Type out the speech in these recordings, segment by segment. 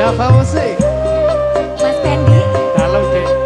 Java Musik. Mas Pendi. Dalam dek.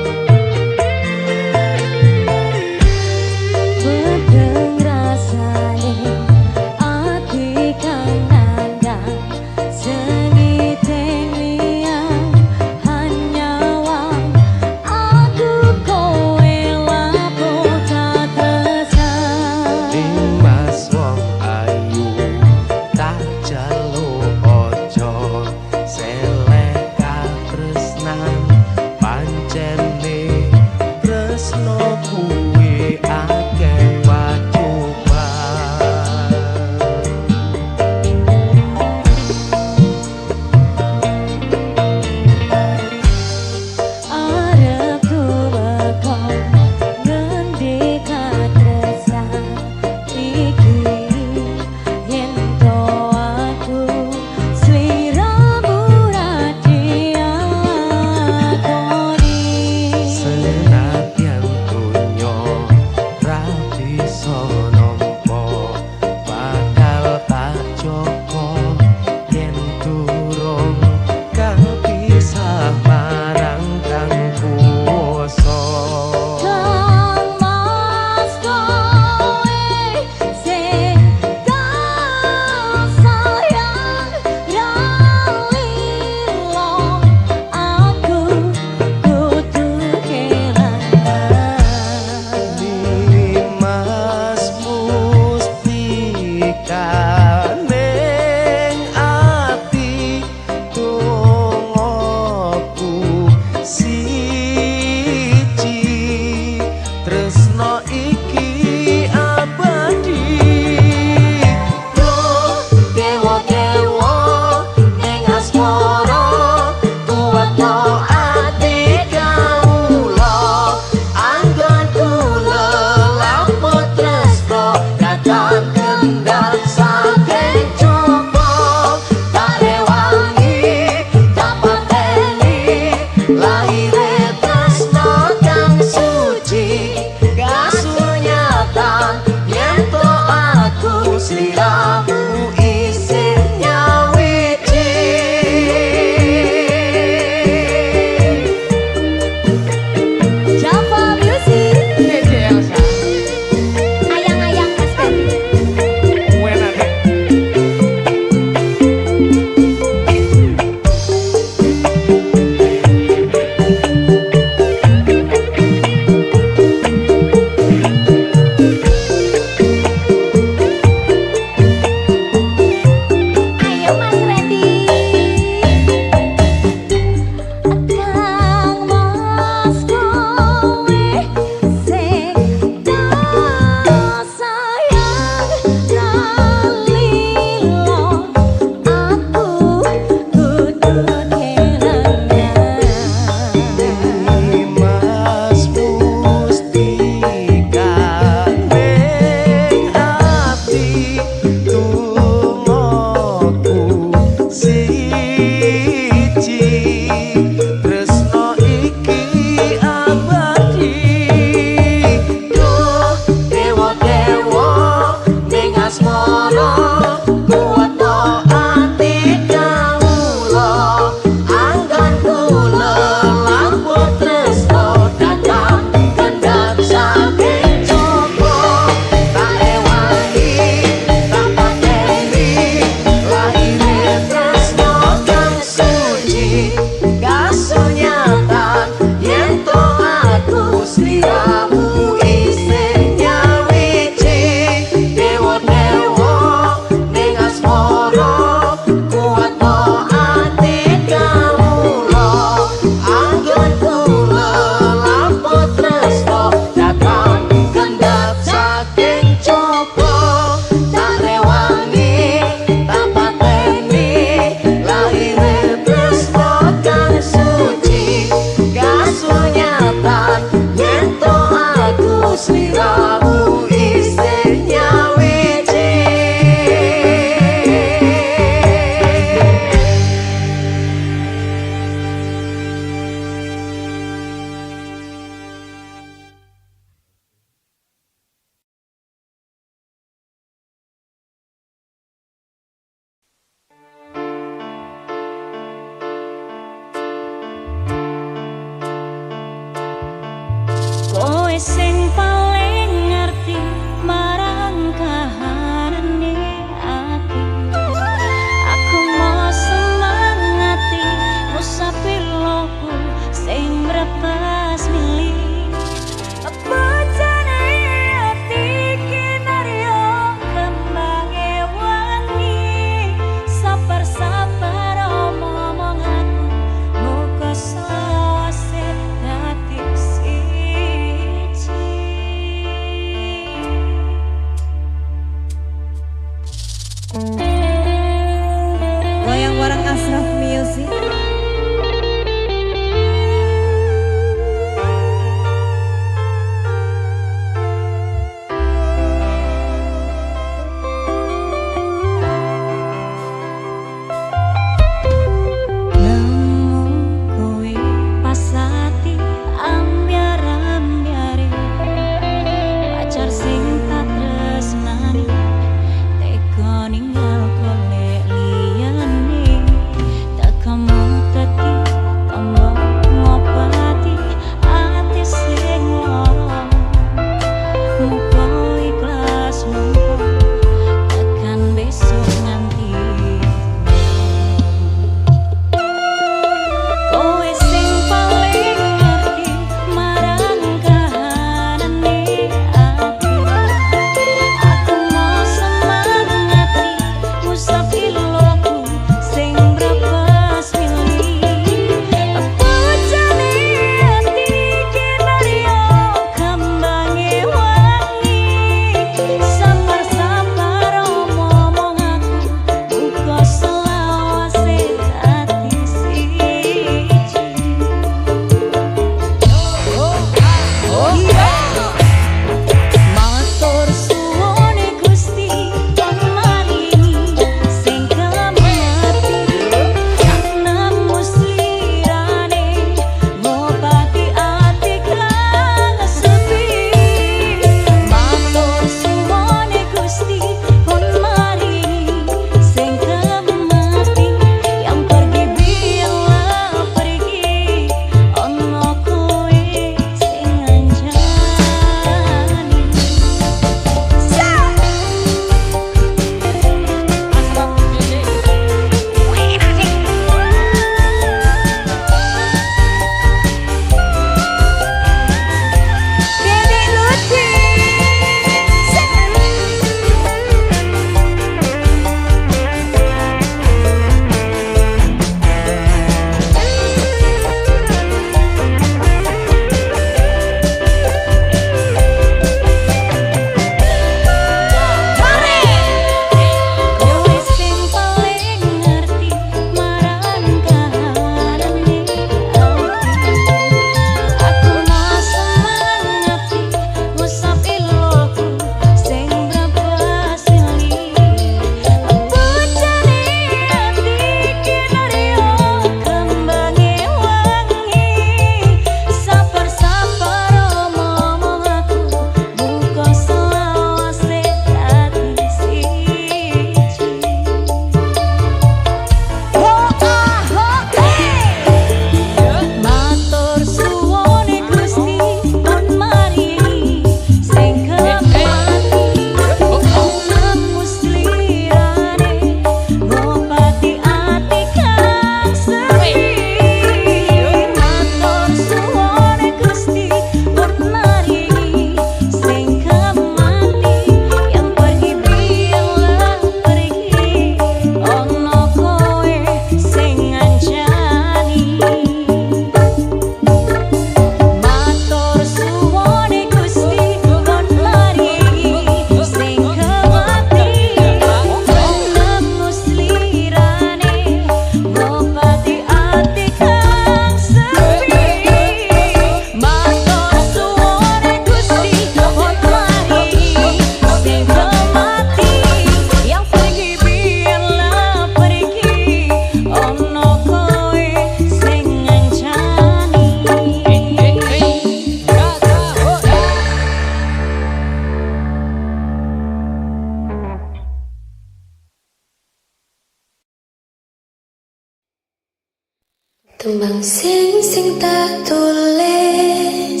Tembang sing tak tulis,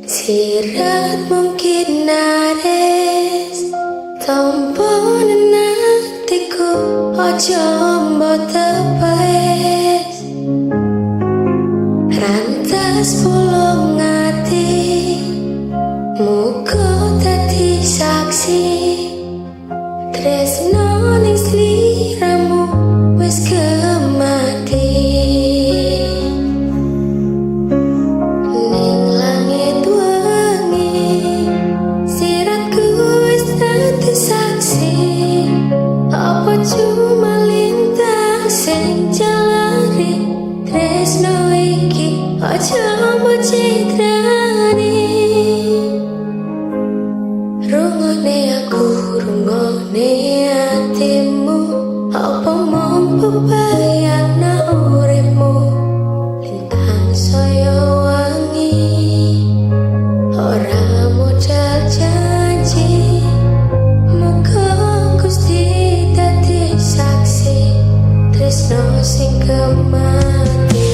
sirat mungkin nares, tompo nenatiku ojo mbok tepes. Rantas pulung ati, muga dadi saksi, tresno ning sliramu wis kemati. Ning langit wengi, siratku wis dadi saksi. Apa cuma lintang sing jalari, tresno iki aja mbok citrani. Rungone aku, rungone hatimu, apa mampu bayangna uripmu. Lintang saya wangi, ora modal janji, muga Gusti dadi saksi, tresno sing kemati.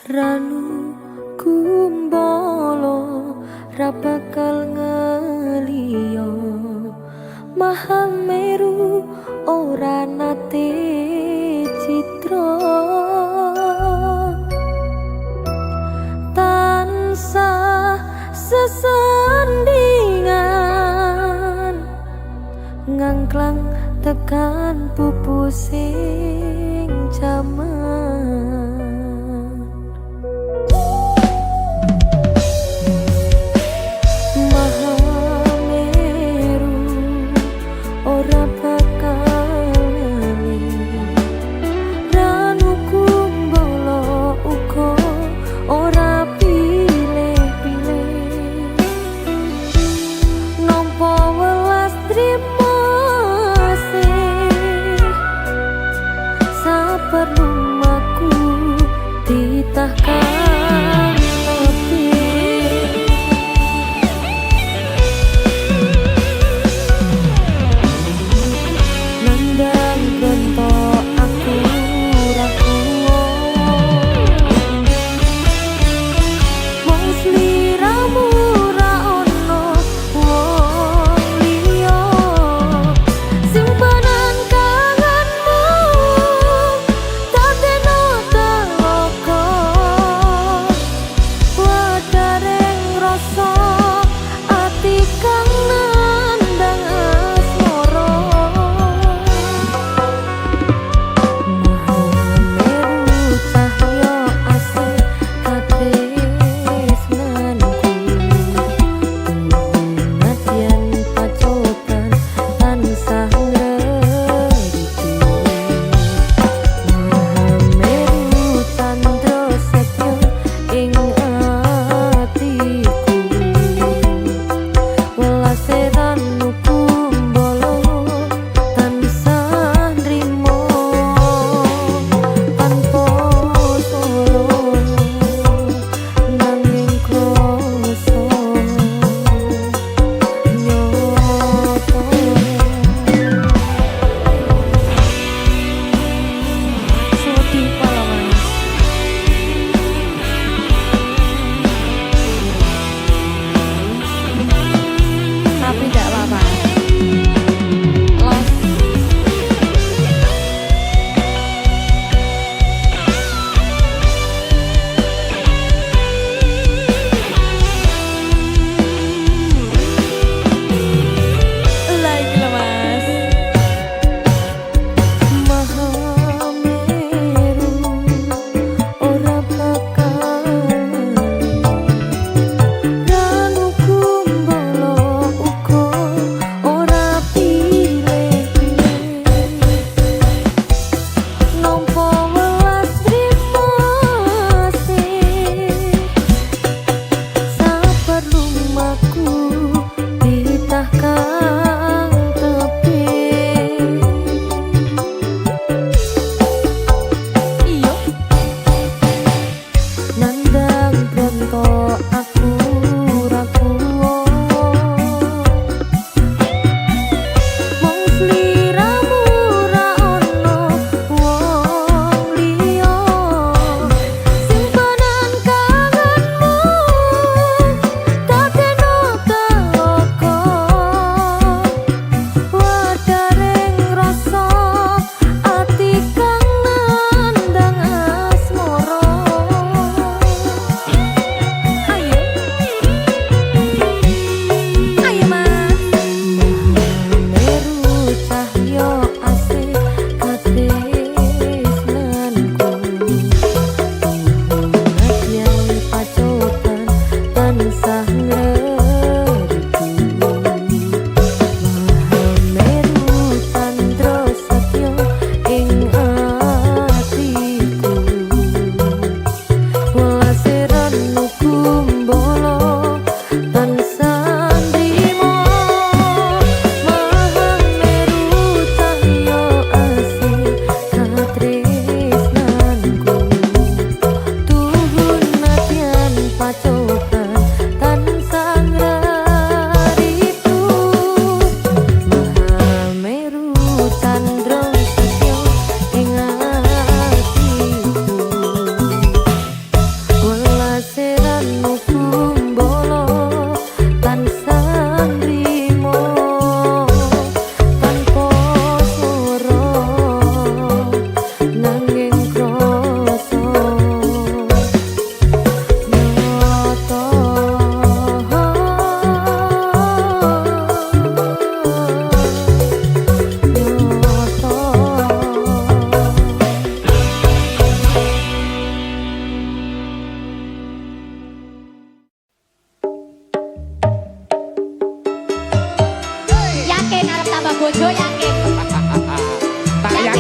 Ranu kumbolo rapat tekan pupusing jaman. Mahameru ora bakal lali, Ranu Kumbolo uga ora pilih-pilih. Nampa welas trimo sih saperlu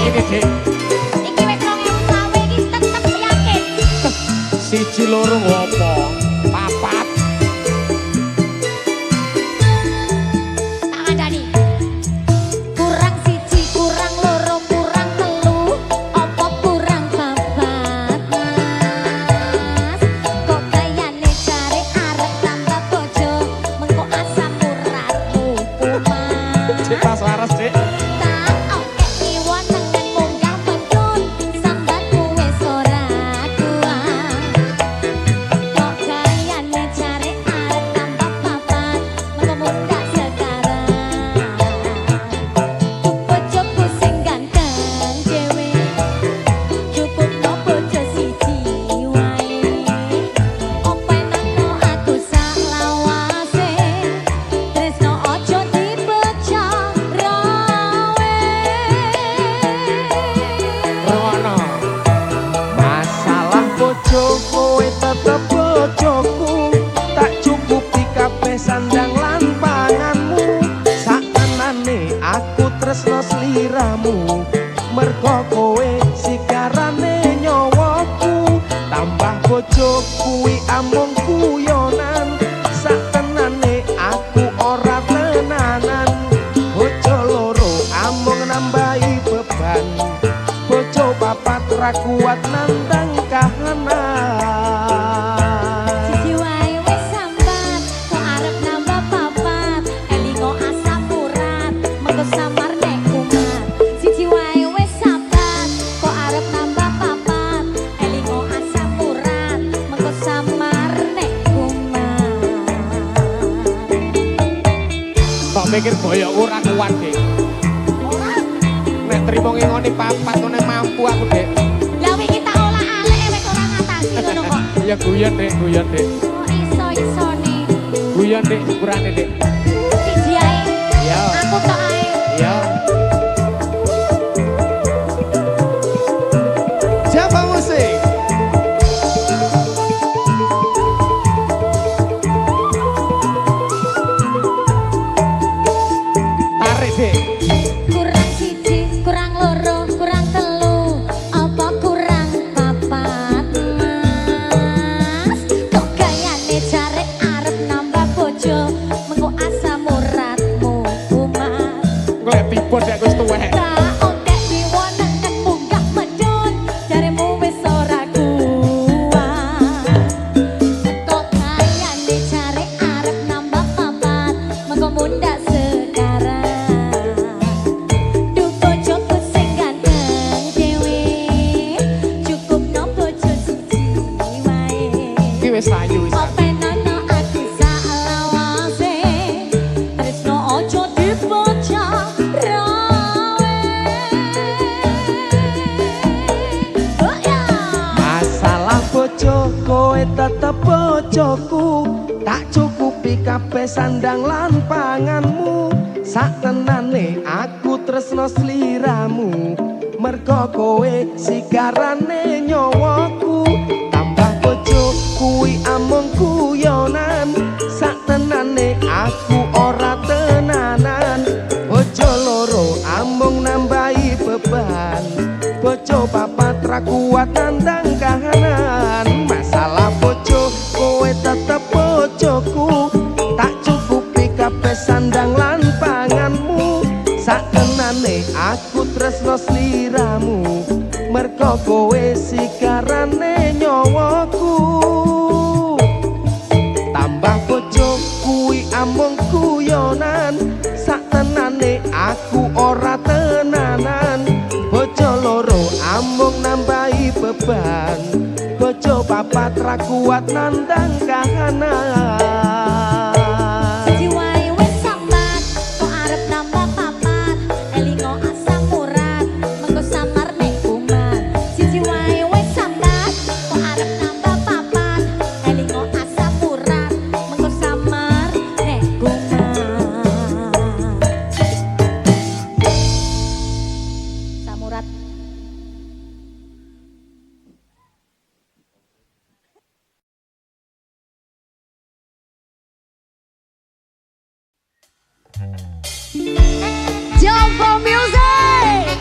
ini Dik? Iki wis 2020 iki tetep yakin. Siji loro ngopo? Papat. Tak kandhani. Kurang siji, kurang loro, kurang telu, apa kurang papat, Mas? Kok kayane jare arep tambah bojo, mengko asam uratmu kumat. Cek pas waras Dik. Tak oke iwon tengen munggah medun, sambatmu wis ora kuat. Kok kayane jare arep tambah papat, mengko munggah sekarang. Bojoku sing ganteng dhewe, cukupno bojo siji wae. Opo enakno aku sak lawase, tresno ojo dipecah rawe. Rono. Masalah bojo kowe tetep bojoku, tak cukupi kabeh sandang lan panganmu. Sakenane aku tresno sliramu, mergo kowe sigarane nyawaku. Tambah bojo kuwi amung guyonan, sakenane aku ora tenanan. Bojo loro amung nambahi beban, bojo papat ra kuat nandang kahanan. Siji wae wis sambat, kok arep nambah papat, elingo asam urat, mengko samar nek kumat. Siji wae wis sambat, kok arep nambah papat, elingo asam urat, mengko samar nek kumat. Kok mikir boyok ora kuat Dik. Nek trimo ngingoni papat nek mampu aku Dik. Lah wingi tak olah alek wis ora ngatasi ngono kok. Ya guyon Dik, guyon Dik. Oh iso-isone. Guyon Dik, syukurane Dik. Siji ae. Ya. Aku tok ae. Ya. Siapa musik? Tarik Dik. Kurang siji, kurang loro, kurang telu, apa kurang papat, Mas? Kok gayane jare arep nambah bojo, mengko asam uratmu kumat. Golek tibon Dik wis tuwek. Tak oke diwonen munggah medun, jaremu wis ora kuat. Kok gayane jare arep nambah papat, mengko mundak sekarang. Duh bojoku sing ganteng dhewe, cukupno bojo siji wae. Iki wis sayu wis. Openono aku sak lawase, tresno ojo dipecah rawe. Oh ya. Masalah bojo kowe tetep bojoku, tak cukupi kabeh sandang lan panganmu. Satenane aku tresno sliramu, mergo kowe sigarane nyawaku. Tambah bojo kuwi amung guyonan, satenane aku ora tenanan. Bojo loro amung nambahi beban, bojo papat ra kuat nandang kahanan. Masalah bojo kowe tetep bojoku, tak cukupi kabeh sandang lan panganmu. Sakenane aku tresno sliramu, mergo kowe sigarane nyawaku. Tambah bojo kuwi amung guyonan, satenane aku ora tenanan. Bojo loro amung nambahi beban, bojo papat ra kuat nandang kahanan. Siji wae wis sambat, kok arep nambah papat, elingo asam urat, mengko samar nek kumat. Siji wae wis sambat, kok arep nambah papat, elingo asam urat, mengko samar nek kumat. Samurat. Jumbo Music.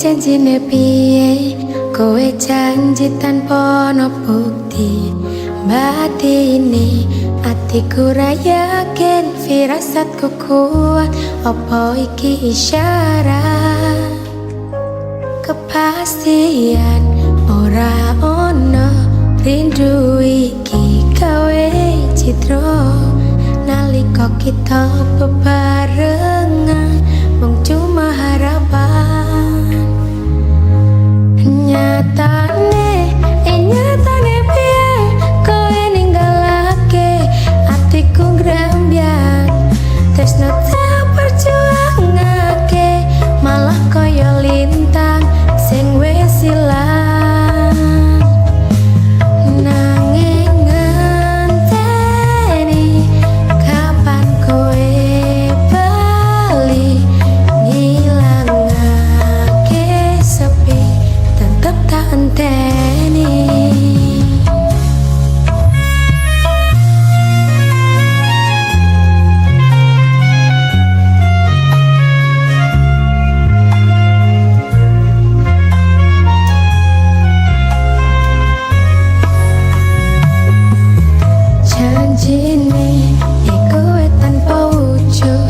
Janjine piye kowe janji tanpa ono bukti batine atiku ra yakin firasatku kuat apa iki isyarat kepastian ora ono rindu iki gawe citra nalika kita bebarengan mung cuma harapan nyatane piye kowe ninggalake atiku grembyang tresno tak perjuangake malah koyo lintang sing wis ilang nanging ngenteni kapan kowe bali ngilangake sepi tetep tak enteni. Janjine kowe tanpa wujud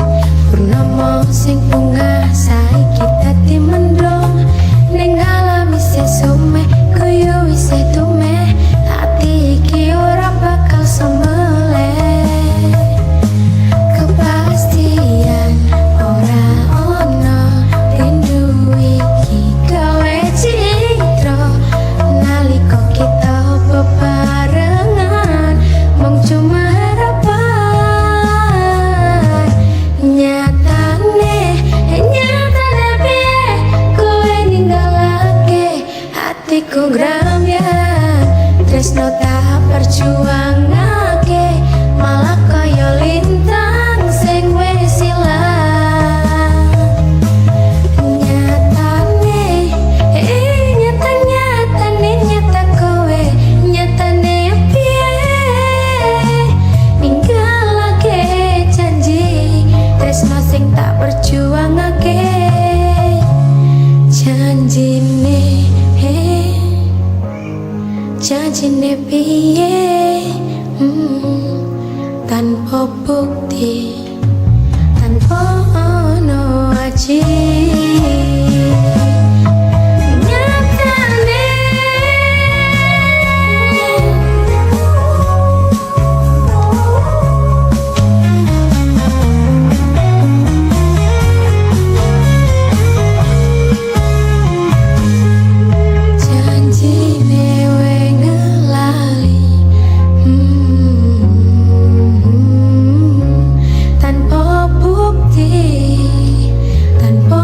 purnama sing bunga saiki dadi mendung ning alam isih sume koyo isih tume ati iki ora bakal semele kepastian ora ono rindu iki gawe citra nalika kita bebarengan mung cuma harapan nyatane piye kowe ninggalake hatiku grembyang tresno tak perjuangake malah kaya lintang sing wis ilang nyata kowe nyatane piye ninggalake janji tresno sing tak perjuangake janjine piye tanpa bukti tanpa ono aji tanpa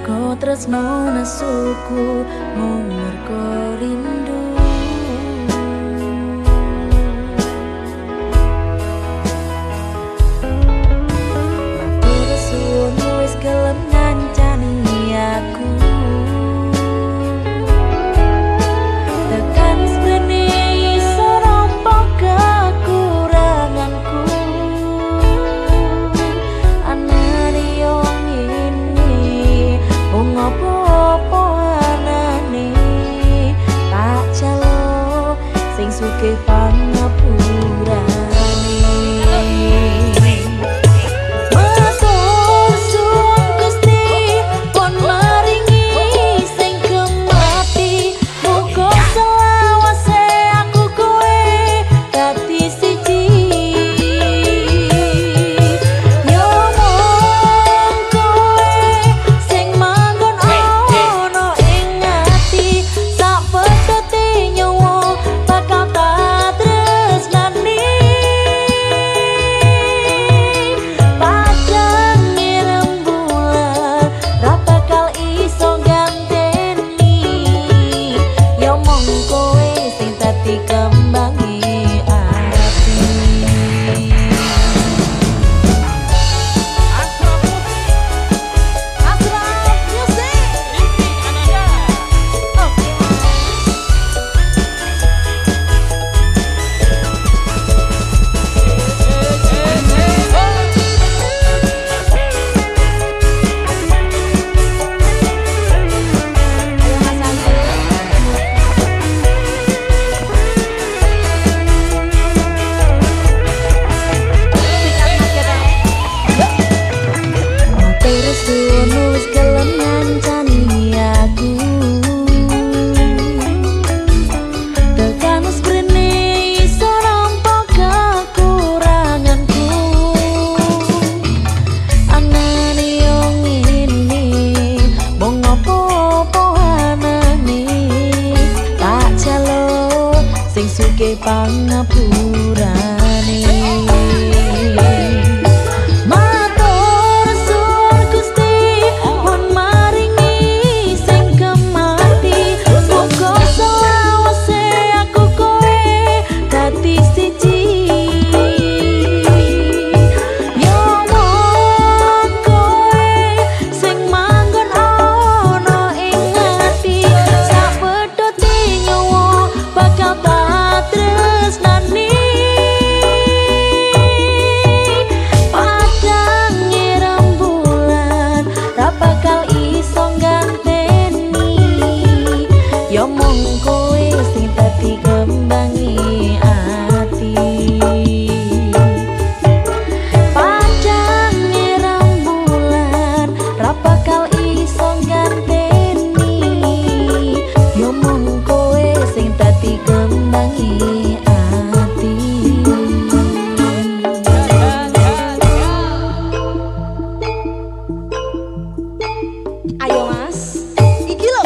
Mergo tresno nesuku mung mergo rindu. Matur suwun wis gelem ngancani aku. Tekan sprene iso nampa kekuranganku. Anane yo ngene wong apa-apa anane tak jalo sing sugih pangapurane. Matur suwun Gusti pun maringi sing kemati. Muga selawase aku kowe dadi siji. Yo mong kowe sing manggon ana ing ati. Sak pedhote nyawa bakal tak tresnani. Padang rembulan ra bakal iso ganteni. Yo mong kowe sing dadi kembangi ati. Matur suwun wis gelem ngancani aku. Tekan sprene iso nampa kekuranganku. Anane yo ngene mung apa-apa anane tak jalo sing sugih pangapurane. Matur suwun Gusti pun maringi sing kemati. Muga selawase aku kowe dadi siji. Yo mong kowe sing manggon ana ing ati. Sak pedhote nyawa bakal tak tresnani. Padang rembulan ra bakal iso ganteni. Yo mong kowe sing dadi kembangi ati. Padang rembulan ra bakal iso ganteni. Yo mong kowe sing dadi kembangi ati. Ayo Mas, iki lho.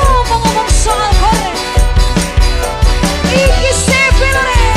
Ngomong-ngomong soal goreng, iki sebenarnya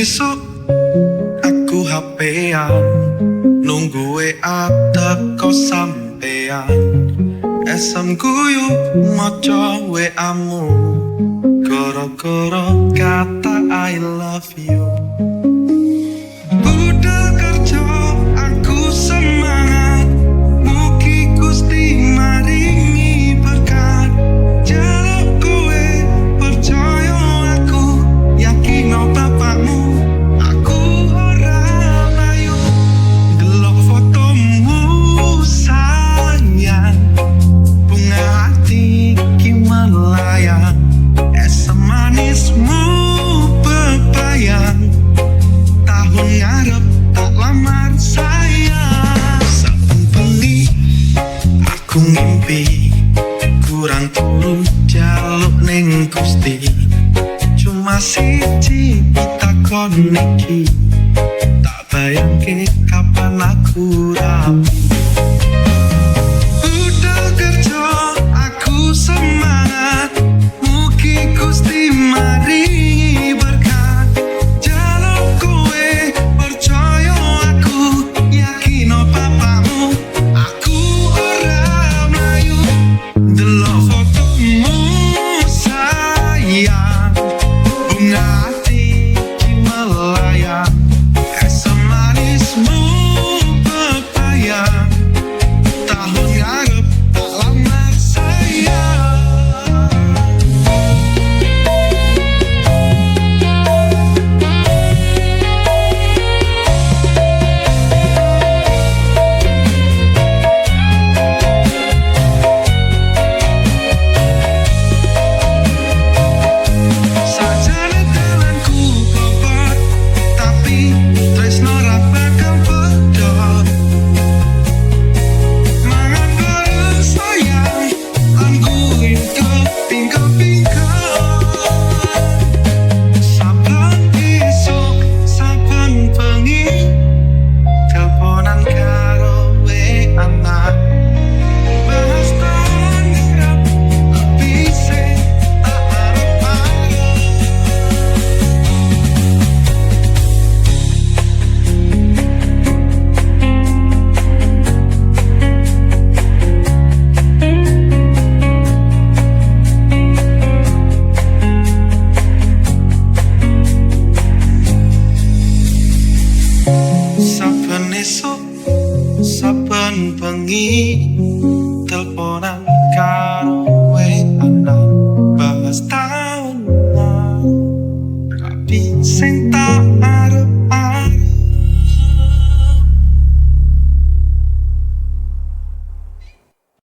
esuk aku HP-an nunggu WA teko sampean. Esem guyu maca WA-mu gara-gara kata I love you. Budal kerja aku semangat, mugi Gusti maringi berkat. Jaluk kowe percaya aku, yakin bapakmu aku ora layu. Delok fotomu sayang, bunga hati ki melayang. Esem manismu bebayang, tahun ngarep tak lamar sayang. Saben bengi aku ngimpi, kurang turu jaluk ning Gusti. Cuma siji pitakon iki, tak bayangke kapan aku rapi. Budal kerja aku semangat, mugi Gusti maringi berkat. Jaluk kowe percaya aku, yakin bapakmu aku ora mlayu. Delok fotomu sayang, bunga hati ki melayang. Esem manismu bebayang, tahun ngarep tak lamar sayang. Sajane dalanku bobot, tapi tresno ra bakal pedot. Mangan bareng sayang, lan kuwi keping-kepingkon. Saben esuk, saben bengi, teleponan karo anak. Bahas tanggap, lebih sing tak arep-arep. Saben esuk, saben bengi, teleponan